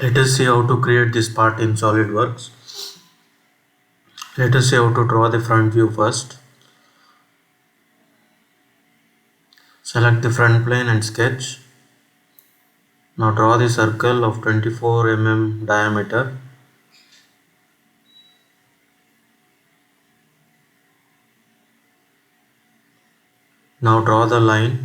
Let us see how to create this part in SolidWorks. Let us see how to draw the front view first. Select the front plane and sketch. Now draw the circle of 24 mm diameter. Now draw the line.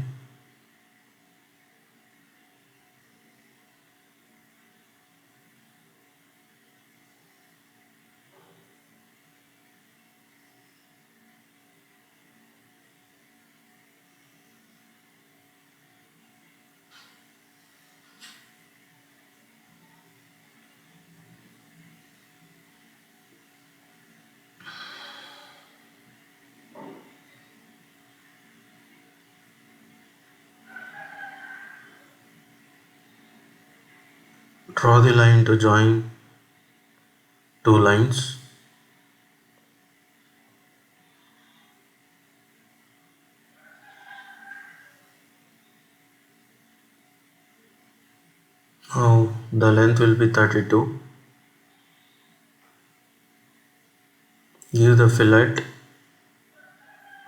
Draw the line to join two lines. Now the length will be 32. Give the fillet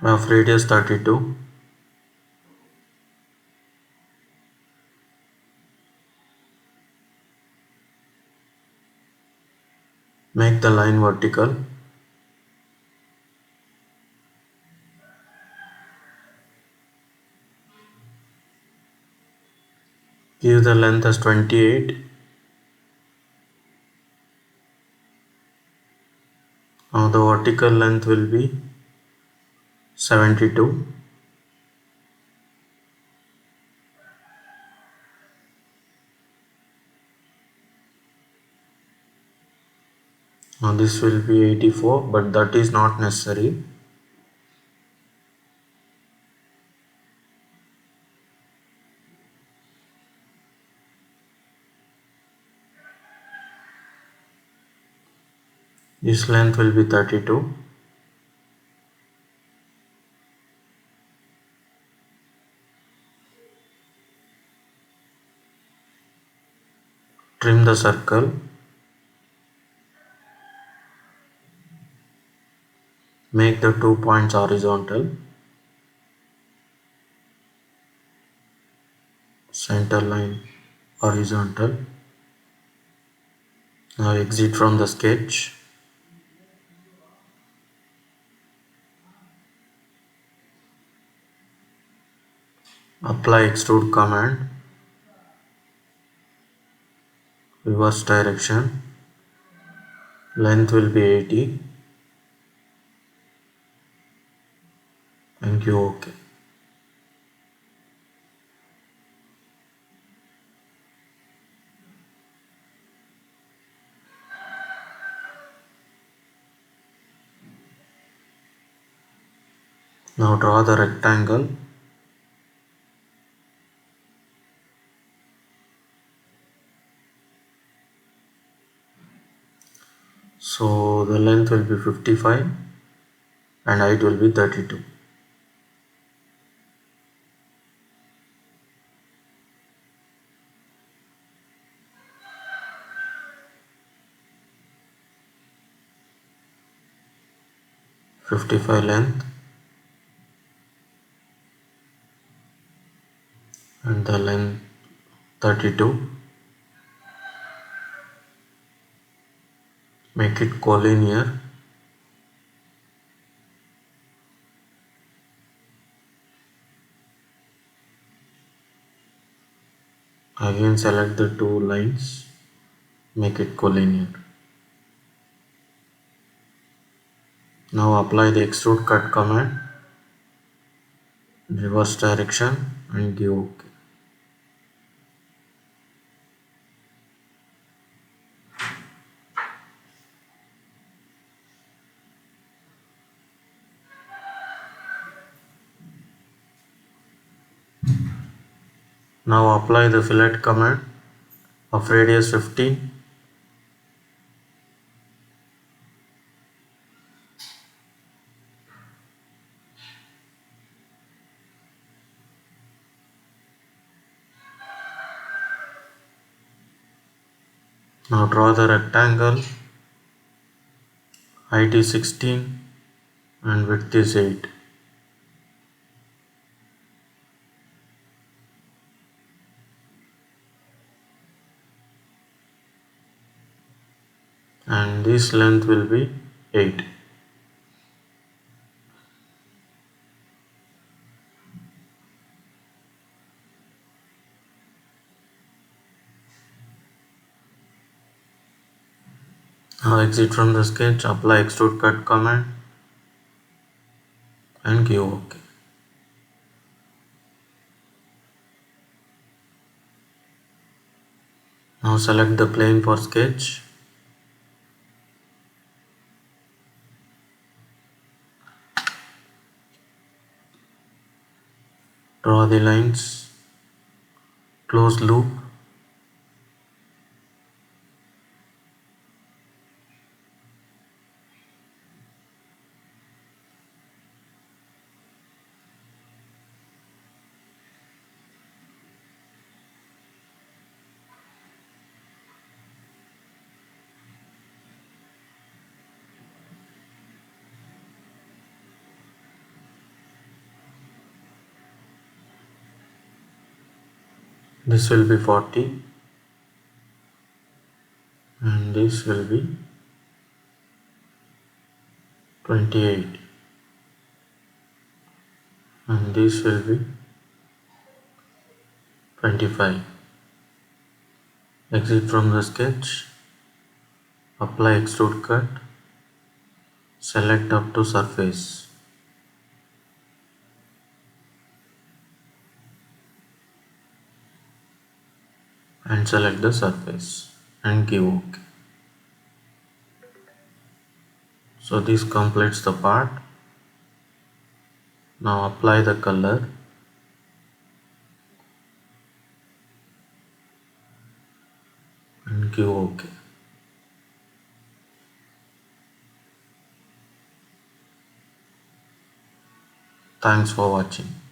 of radius 32. Make the line vertical. Give the length as 28. Now the vertical length will be 72. Now this will be 84, but that is not necessary. This length will be 32. Trim the circle. Make the 2 points horizontal. Center line horizontal. Now exit from the sketch. Apply extrude command. Reverse direction. Length will be 80. Thank you. OK. Now draw the rectangle. So the length will be 55 and height will be 32. Length and the length 32. Make it collinear. Again select the two lines. Make it collinear. Now apply the extrude cut command. Reverse direction and give OK. Now apply the fillet command of radius 15. Now draw the rectangle. Height is 16 and width is 8. And this length will be 8. Now exit from the sketch, apply extrude cut command and give OK. Now select the plane for sketch. Draw the lines, close loop. This will be 40 and this will be 28 and this will be 25. Exit from the sketch, apply extrude cut, select up to surface and select the surface and give OK. So this completes the part. Now apply the color and give OK. Thanks for watching.